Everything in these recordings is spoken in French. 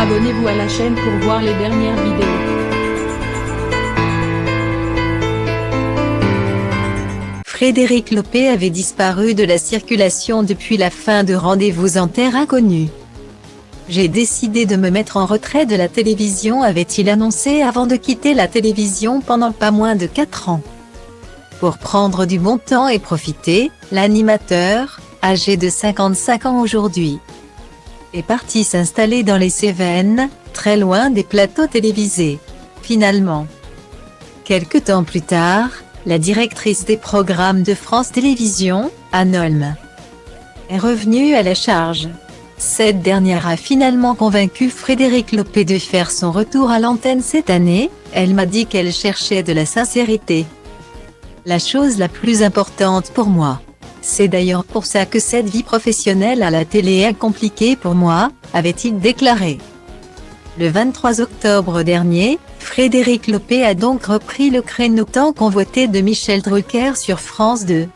Abonnez-vous à la chaîne pour voir les dernières vidéos. Frédéric Lopez avait disparu de la circulation depuis la fin de Rendez-vous en Terre Inconnue. J'ai décidé de me mettre en retrait de la télévision, avait-il annoncé avant de quitter la télévision pendant pas moins de 4 ans. Pour prendre du bon temps et profiter, l'animateur, âgé de 55 ans aujourd'hui, est parti s'installer dans les Cévennes, très loin des plateaux télévisés. Finalement, quelque temps plus tard, la directrice des programmes de France Télévisions, Anne Holm, est revenue à la charge. Cette dernière a finalement convaincu Frédéric Lopez de faire son retour à l'antenne cette année. Elle m'a dit qu'elle cherchait de la sincérité. La chose la plus importante pour moi. C'est d'ailleurs pour ça que cette vie professionnelle à la télé est compliquée pour moi, avait-il déclaré. Le 23 octobre dernier, Frédéric Lopez a donc repris le créneau tant convoité de Michel Drucker sur France 2.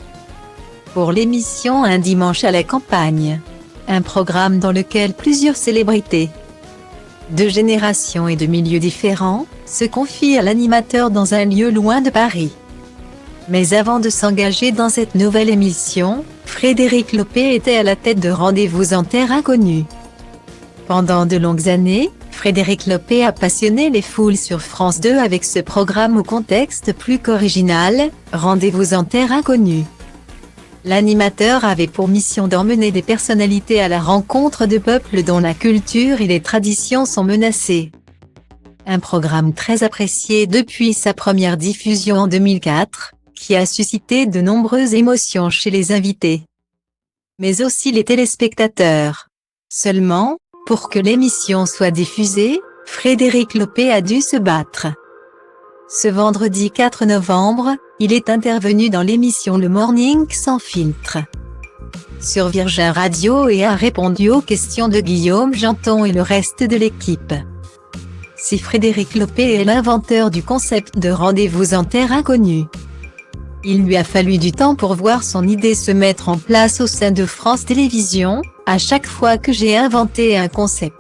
Pour l'émission Un dimanche à la campagne. Un programme dans lequel plusieurs célébrités de générations et de milieux différents se confient à l'animateur dans un lieu loin de Paris. Mais avant de s'engager dans cette nouvelle émission, Frédéric Lopez était à la tête de Rendez-vous en Terre Inconnue. Pendant de longues années, Frédéric Lopez a passionné les foules sur France 2 avec ce programme au contexte plus qu'original, Rendez-vous en Terre Inconnue. L'animateur avait pour mission d'emmener des personnalités à la rencontre de peuples dont la culture et les traditions sont menacées. Un programme très apprécié depuis sa première diffusion en 2004, qui a suscité de nombreuses émotions chez les invités, mais aussi les téléspectateurs. Seulement, pour que l'émission soit diffusée, Frédéric Lopez a dû se battre. Ce vendredi 4 novembre, il est intervenu dans l'émission Le Morning sans filtre sur Virgin Radio et a répondu aux questions de Guillaume Janton et le reste de l'équipe. Si Frédéric Lopez est l'inventeur du concept de Rendez-vous en Terre Inconnue, il lui a fallu du temps pour voir son idée se mettre en place au sein de France Télévisions. À chaque fois que j'ai inventé un concept,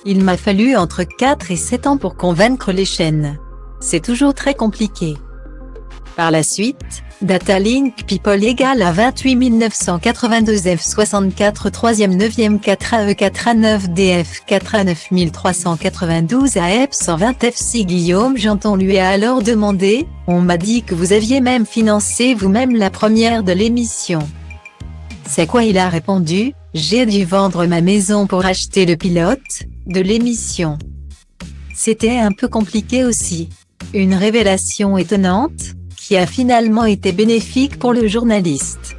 il m'a fallu entre 4 et 7 ans pour convaincre les chaînes. C'est toujours très compliqué. Par la suite, Datalink People égale à 28 982 F64 3e 9e 4AE 4A9 DF 4A 9392 AEP 120 FC. Guillaume Janton lui a alors demandé « On m'a dit que vous aviez même financé vous-même la première de l'émission. » C'est quoi il a répondu « J'ai dû vendre ma maison pour acheter le pilote de l'émission. » C'était un peu compliqué aussi. Une révélation étonnante, qui a finalement été bénéfique pour le journaliste.